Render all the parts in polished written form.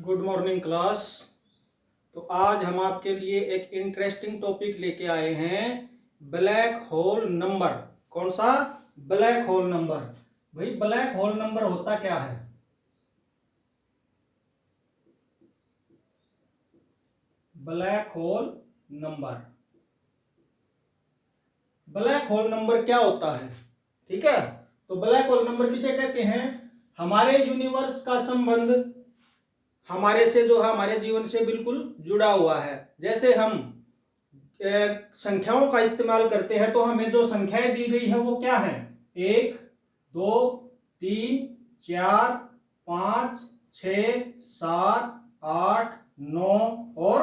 Good morning class. तो आज हम आपके लिए एक इंटरेस्टिंग टॉपिक लेके आए हैं, ब्लैक होल नंबर। कौन सा? Black hole number. भाई ब्लैक होल नंबर होता क्या है? Black hole number, black hole number क्या होता है? ठीक है, तो ब्लैक होल नंबर किसे कहते हैं? हमारे यूनिवर्स का संबंध हमारे से जो है, हमारे जीवन से बिल्कुल जुड़ा हुआ है। जैसे हम संख्याओं का इस्तेमाल करते हैं तो हमें जो संख्याएं दी गई है वो क्या है? 1, 2, 3, 4, 5, 6, 7, 8, 9 और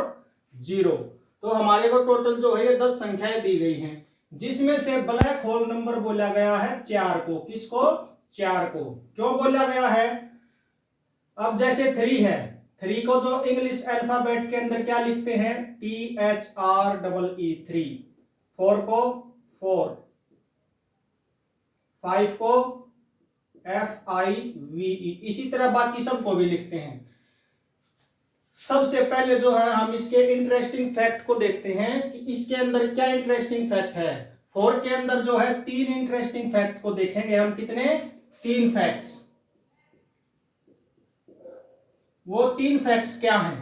0। तो हमारे को टोटल जो है ये 10 संख्याएं दी गई हैं, जिसमें से ब्लैक होल नंबर बोला गया है 4 को। किसको? 4 को। क्यों बोला गया है? अब जैसे 3 है, 3 को जो इंग्लिश अल्फाबेट के अंदर क्या लिखते हैं? THREE 3। 4 को 4, 5 को FIVE, इसी तरह बाकी सबको भी लिखते हैं। सबसे पहले जो है हम इसके इंटरेस्टिंग फैक्ट को देखते हैं कि इसके अंदर क्या इंटरेस्टिंग फैक्ट है। 4 के अंदर जो है 3 इंटरेस्टिंग फैक्ट को देखेंगे हम। कितने? 3 फैक्ट्स। वो 3 फैक्ट्स क्या हैं?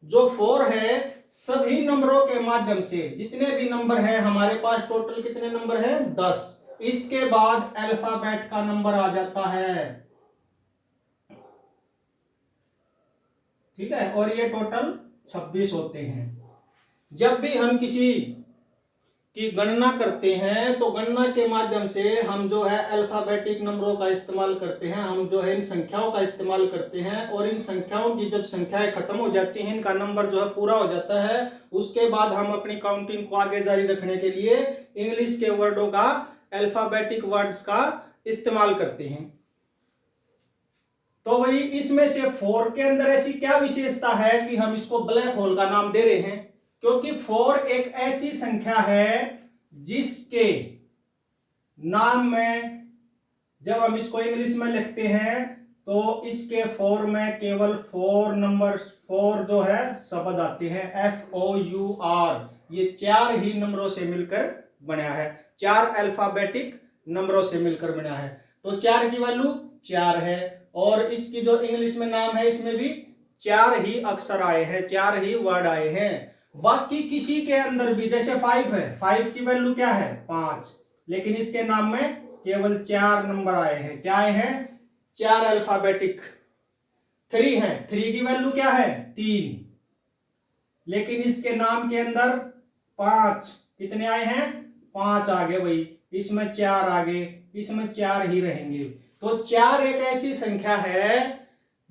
जो 4 है, सभी नंबरों के माध्यम से जितने भी नंबर हैं हमारे पास, टोटल कितने नंबर हैं? 10। इसके बाद अल्फाबेट का नंबर आ जाता है, ठीक है, और ये टोटल 26 होते हैं। जब भी हम किसी की गणना करते हैं तो गणना के माध्यम से हम जो है अल्फाबेटिक नंबरों का इस्तेमाल करते हैं, हम जो है इन संख्याओं का इस्तेमाल करते हैं। और इन संख्याओं की जब संख्याएं खत्म हो जाती हैं, इनका नंबर जो है पूरा हो जाता है, उसके बाद हम अपनी काउंटिंग को आगे जारी रखने के लिए इंग्लिश के वर्डों का, अल्फाबेटिक वर्ड्स का इस्तेमाल करते हैं। तो भाई इसमें से 4 के अंदर ऐसी क्या विशेषता है कि हम इसको ब्लैक होल का नाम दे रहे हैं? क्योंकि 4 एक ऐसी संख्या है जिसके नाम में जब हम इसको इंग्लिश में लिखते हैं तो इसके 4 में केवल 4 नंबर, 4 जो है शब्द आते हैं, FOUR। ये 4 ही नंबरों से मिलकर बना है, 4 अल्फाबेटिक नंबरों से मिलकर बना है। तो 4 की वैल्यू 4 है, और इसकी जो इंग्लिश में नाम है इसमें भी 4 ही अक्षर आए हैं, 4 ही वर्ड आए हैं। बाकी किसी के अंदर भी, जैसे 5 है, 5 की वैल्यू क्या है? 5, लेकिन इसके नाम में केवल 4 नंबर आए हैं। क्या आए हैं? 4 अल्फाबेटिक। 3 है, 3 की वैल्यू क्या है? 3, लेकिन इसके नाम के अंदर 5 कितने आए हैं? 5 आ गए भाई, इसमें 4 आ गए, इसमें 4 ही रहेंगे। तो 4 एक ऐसी संख्या है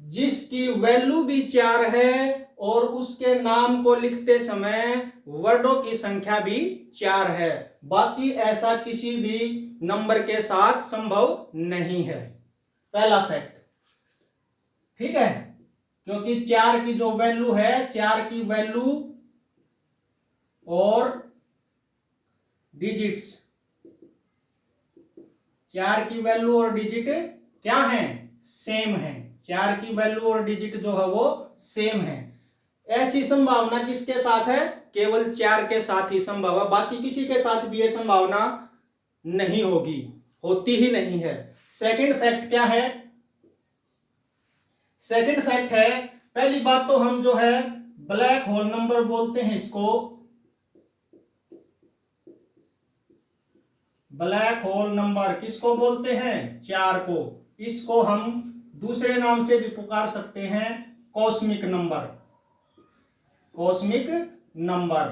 जिसकी वैल्यू भी 4 है, और उसके नाम को लिखते समय वर्डों की संख्या भी 4 है। बाकी ऐसा किसी भी नंबर के साथ संभव नहीं है। पहला फैक्ट, ठीक है, क्योंकि 4 की जो वैल्यू है, 4 की वैल्यू और डिजिट्स, 4 की वैल्यू और डिजिट क्या है? सेम है। 4 की वैल्यू और डिजिट जो है वो सेम है। ऐसी संभावना किसके साथ है? केवल 4 के साथ ही संभव है, बाकी किसी के साथ भी ये संभावना नहीं होगी, होती ही नहीं है। सेकंड फैक्ट क्या है? सेकंड फैक्ट है, पहली बात तो हम जो है ब्लैक होल नंबर बोलते हैं इसको, ब्लैक होल नंबर किसको बोलते हैं? 4 को। इसको हम दूसरे नाम से भी पुकार सकते हैं, कॉस्मिक नंबर, कॉस्मिक नंबर।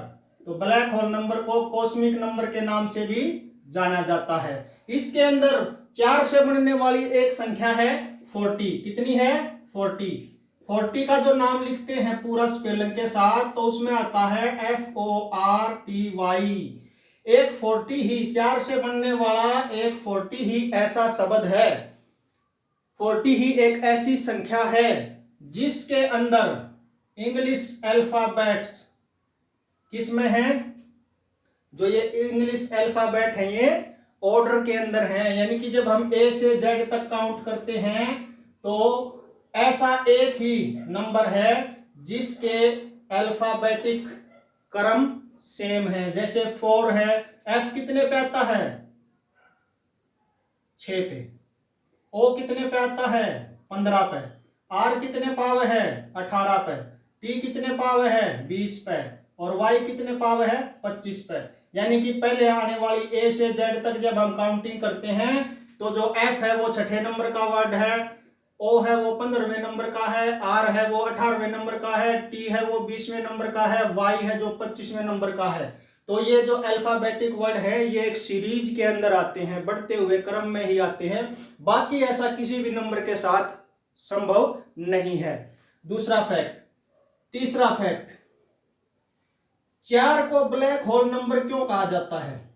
तो ब्लैक होल नंबर को कॉस्मिक नंबर के नाम से भी जाना जाता है। इसके अंदर 4 से बनने वाली एक संख्या है 40। कितनी है? 40। 40 का जो नाम लिखते हैं पूरा स्पेलिंग के साथ तो उसमें आता है FORTY। एक 40 ही, 4 से बनने वाला एक 40 ही ऐसा शब्द है, 40 ही एक ऐसी संख्या है जिसके अंदर इंग्लिश अल्फाबेट्स किसमें है? जो ये इंग्लिश अल्फाबेट है ये ऑर्डर के अंदर है, यानी कि जब हम A से Z तक काउंट करते हैं तो ऐसा एक ही नंबर है जिसके अल्फाबेटिक क्रम सेम है। जैसे 4 है, एफ कितने पे आता है? 6 पे। ओ कितने पे आता है? 15 पे। आर कितने पाव है? 18 पे। टी कितने पाव है? 20 पे। और वाई कितने पाव है? 25 पे। यानी कि पहले आने वाली ए से जेड तक जब हम काउंटिंग करते हैं तो जो एफ है वो 6ठे नंबर का वर्ड है, ओ है वो 15वें नंबर का है, आर है वो 18वें नंबर का है, टी है वो 20वें नंबर का है, वाई है जो 25वें नंबर का है। तो ये जो अल्फाबेटिक वर्ड है ये एक सीरीज के अंदर आते हैं, बढ़ते हुए क्रम में ही आते हैं। बाकी ऐसा किसी भी नंबर के साथ संभव नहीं है। दूसरा फैक्ट। तीसरा फैक्ट, 4 को ब्लैक होल नंबर क्यों कहा जाता है?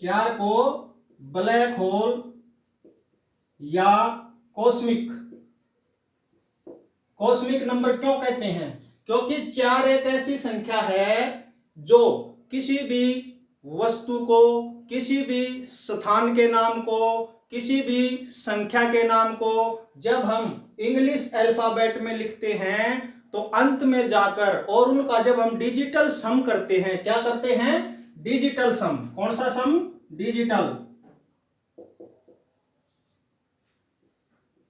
4 को ब्लैक होल या कॉस्मिक नंबर क्यों कहते हैं? क्योंकि 4 एक ऐसी संख्या है जो किसी भी वस्तु को, किसी भी स्थान के नाम को, किसी भी संख्या के नाम को जब हम इंग्लिश अल्फाबेट में लिखते हैं तो अंत में जाकर और उनका जब हम डिजिटल सम करते हैं, क्या करते हैं? डिजिटल सम। कौन सा सम? डिजिटल।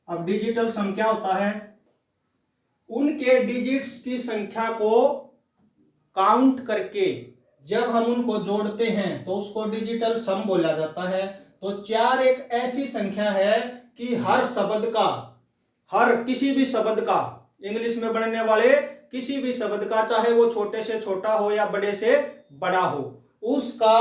अब डिजिटल सम क्या होता है? उनके डिजिट्स की संख्या को काउंट करके जब हम उनको जोड़ते हैं तो उसको डिजिटल सम बोला जाता है। तो 4 एक ऐसी संख्या है कि हर शब्द का, हर किसी भी शब्द का, इंग्लिश में बनने वाले किसी भी शब्द का, चाहे वो छोटे से छोटा हो या बड़े से बड़ा हो, उसका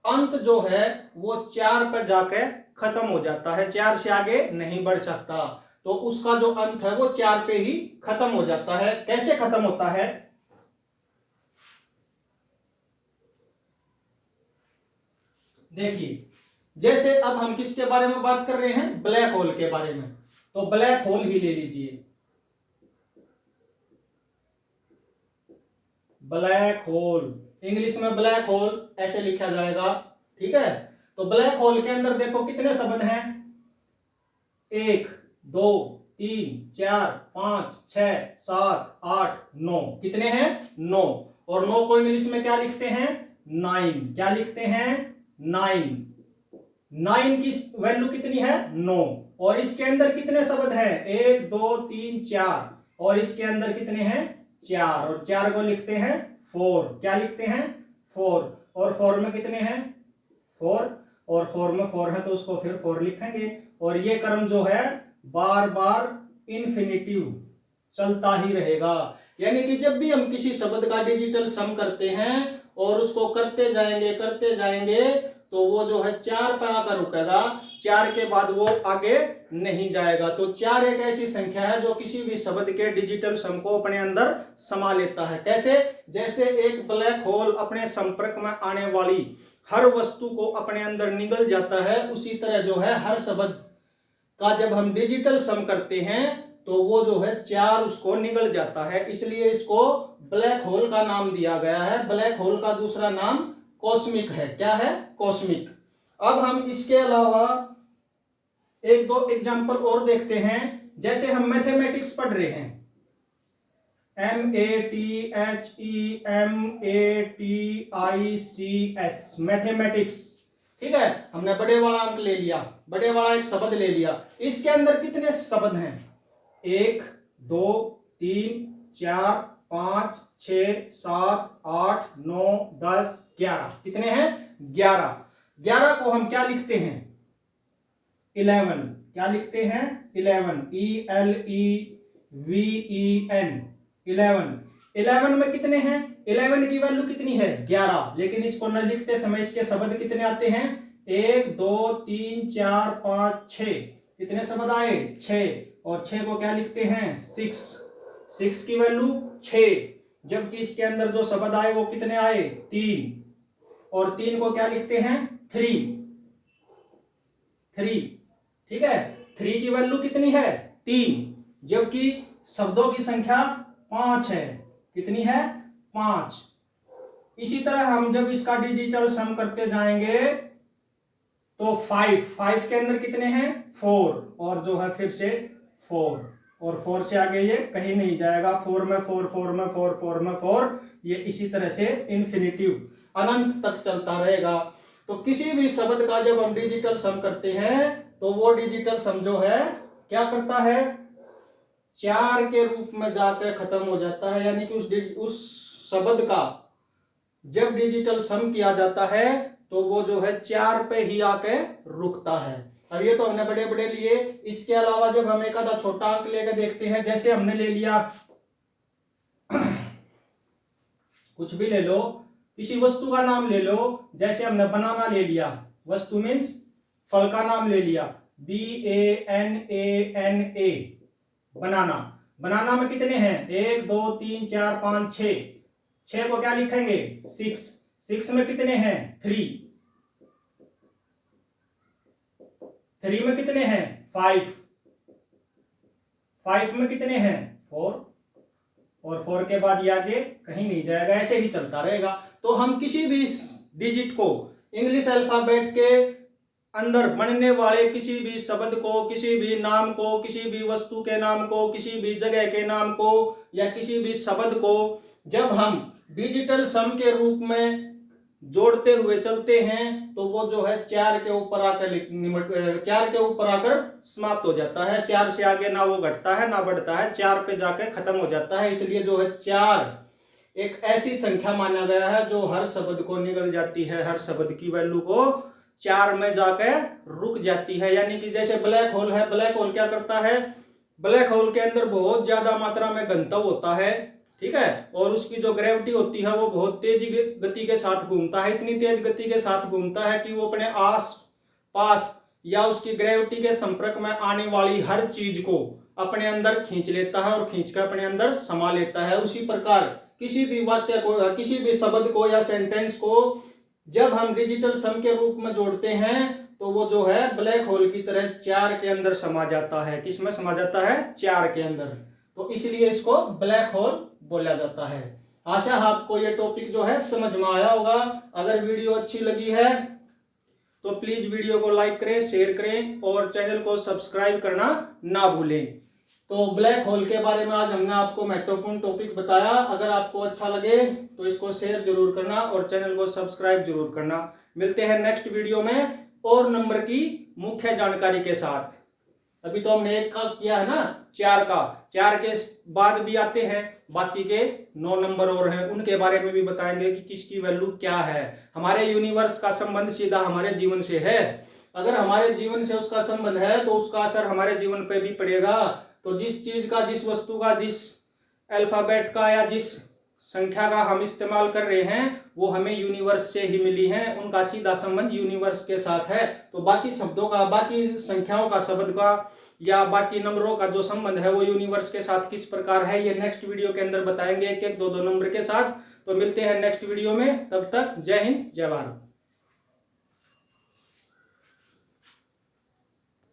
अंत जो है वो 4 पर जाकर खत्म हो जाता है, 4 से आगे नहीं बढ़ सकता। तो उसका जो अंत है वो 4 पे ही खत्म हो जाता है। कैसे खत्म होता है? देखिए, जैसे अब हम किसके बारे में बात कर रहे हैं? ब्लैक होल के बारे में। तो ब्लैक होल ही ले लीजिए। ब्लैक होल, इंग्लिश में ब्लैक होल ऐसे लिखा जाएगा, ठीक है। तो ब्लैक होल के अंदर देखो कितने शब्द हैं? 1 2 3 4 5 6 7 8 9। कितने हैं? 9। और 9 को इंग्लिश में क्या लिखते हैं? 9। क्या लिखते हैं? 9। 9 की वैल्यू कितनी है? 9। और इसके अंदर कितने शब्द हैं? 1 2 3 4। और इसके अंदर कितने हैं? 4। और 4 को लिखते हैं 4। क्या लिखते हैं? 4। और 4 में कितने हैं? 4। और 4 में 4 है तो उसको फिर 4 लिखेंगे। और ये क्रम जो है बार बार इन्फिनिटिव चलता ही रहेगा। यानी कि जब भी हम किसी शब्द का डिजिटल सम करते हैं और उसको करते जाएंगे तो वो जो है 4 पे आकर रुकेगा, 4 के बाद वो आगे नहीं जाएगा। तो 4 एक ऐसी संख्या है जो किसी भी शब्द के डिजिटल सम को अपने अंदर समा लेता है। कैसे? जैसे एक ब्लैक होल अपने संपर्क में आने वाली हर वस्तु को अपने अंदर निगल जाता है, उसी तरह जो है हर शब्द का जब हम डिजिटल सम करते हैं तो वो जो है 4 उसको निगल जाता है। इसलिए इसको ब्लैक होल का नाम दिया गया है। ब्लैक होल का दूसरा नाम कॉस्मिक है। क्या है? कॉस्मिक। अब हम इसके अलावा एक दो एग्जांपल और देखते हैं। जैसे हम मैथमेटिक्स पढ़ रहे हैं, MATHEMATICS, मैथमेटिक्स, ठीक है। हमने बड़े वाला अंक ले लिया, बड़े वाला एक शब्द ले लिया। इसके अंदर कितने शब्द हैं? 1 2 3 4 5 6 7 8 9 10 11। कितने हैं? 11। 11 को हम क्या लिखते हैं? 11। क्या लिखते हैं? 11। ELEVEN। 11। 11 में कितने हैं? 11 की वैल्यू कितनी है? 11। लेकिन इसको न लिखते समय इसके शब्द कितने आते हैं? 1 2 3 4 5 6। कितने शब्द आए? 6। और 6 को क्या लिखते हैं? 6। 6 की वैल्यू 6। जबकि इसके अंदर जो शब्द आए वो कितने आए? 3। और 3 को क्या लिखते हैं? 3। 3, ठीक है। 3 की वैल्यू कितनी है? 3। जबकि शब्दों की संख्या 5 है। कितनी है? 5। इसी तरह हम जब इसका डिजिटल सम करते जाएंगे तो 5 के अंदर कितने हैं? 4। और जो है फिर से 4, और 4 से आगे ये कहीं नहीं जाएगा। 4 में 4, 4 में 4, 4 में 4, ये इसी तरह से इन्फिनिटिव अनंत तक चलता रहेगा। तो किसी भी शब्द का जब हम डिजिटल सम करते हैं तो वो डिजिटल सम जो है क्या करता है, 4 के रूप में जाकर खत्म हो जाता है। यानी कि उस शब्द का जब डिजिटल सम किया जाता है तो वो जो है 4 पे ही आके रुकता है। अब ये तो हमने बड़े बड़े लिए। इसके अलावा जब हम एक आधा छोटा अंक लेकर देखते हैं, जैसे हमने ले लिया कुछ भी ले लो, किसी वस्तु का नाम ले लो, जैसे हमने बनाना ले लिया, वस्तु मीन्स फल का नाम ले लिया, BANANA, बनाना। बनाना में कितने हैं, 1 2 3 4 5 6, 6 को क्या लिखेंगे 6, 6 में कितने हैं 3, 3 में कितने हैं 5, 5 में कितने हैं 4, और 4 के बाद ये आगे कहीं नहीं जाएगा, ऐसे ही चलता रहेगा। तो हम किसी भी डिजिट को इंग्लिश अल्फाबेट के अंदर बनने वाले किसी भी शब्द को, किसी भी नाम को, किसी भी वस्तु के नाम को, किसी भी जगह के नाम को, या किसी भी शब्द को जब हम डिजिटल सम के रूप में जोड़ते हुए चलते हैं तो वो जो है 4 के ऊपर आकर 4 के ऊपर आकर समाप्त हो जाता है। 4 से आगे ना वो घटता है ना बढ़ता है, 4 पे जाकर खत्म हो जाता है। इसलिए जो है 4 एक ऐसी संख्या माना गया है जो हर शब्द को निगल जाती है, हर शब्द की वैल्यू को 4 में जाकर रुक जाती है। यानी कि जैसे ब्लैक होल है, ब्लैक होल क्या करता है, ब्लैक होल के अंदर बहुत ज्यादा मात्रा में घनत्व होता है, ठीक है, और उसकी जो ग्रेविटी होती है वो बहुत तेज गति के साथ घूमता है, इतनी तेज गति के साथ घूमता है कि वो अपने आस पास या उसकी ग्रेविटी के संपर्क में आने वाली हर चीज को अपने अंदर खींच लेता है और खींच कर अपने अंदर समा लेता है। उसी प्रकार किसी भी वाक्य को, किसी भी शब्द को या सेंटेंस को जब हम डिजिटल सम के रूप में जोड़ते हैं तो वो जो है ब्लैक होल की तरह 4 के अंदर समा जाता है। किस में समा जाता है, 4 के अंदर। तो इसलिए इसको ब्लैक होल बोला जाता है। आशा है आपको ये टॉपिक जो है समझ में आया होगा। अगर वीडियो अच्छी लगी है तो प्लीज वीडियो को लाइक करें, शेयर करें और चैनल को सब्सक्राइब करना ना भूलें। तो ब्लैक होल के बारे में आज हमने आपको महत्वपूर्ण टॉपिक बताया। अगर आपको अच्छा लगे तो इसको शेयर जरूर करना और चैनल को सब्सक्राइब जरूर करना। मिलते हैं नेक्स्ट वीडियो में और नंबर की मुख्य जानकारी के साथ। अभी तो हमने 1 का किया है ना, 4 का, 4 के बाद भी आते हैं, बाकी के 9 नंबर और हैं, उनके बारे में भी बताएंगे कि किसकी वैल्यू क्या है। हमारे यूनिवर्स का संबंध सीधा हमारे जीवन से है। अगर हमारे जीवन से उसका संबंध है तो उसका असर हमारे जीवन पे भी पड़ेगा। तो जिस चीज का, जिस वस्तु का, जिस अल्फाबेट का या जिस संख्या का हम इस्तेमाल कर रहे हैं वो हमें यूनिवर्स से ही मिली है, उनका सीधा संबंध यूनिवर्स के साथ है। तो बाकी शब्दों का, बाकी संख्याओं का, शब्द का या बाकी नंबरों का जो संबंध है वो यूनिवर्स के साथ किस प्रकार है, ये नेक्स्ट वीडियो के अंदर बताएंगे, 1 1 2 2 नंबर के साथ। तो मिलते हैं नेक्स्ट वीडियो में, तब तक जय हिंद जय भारत।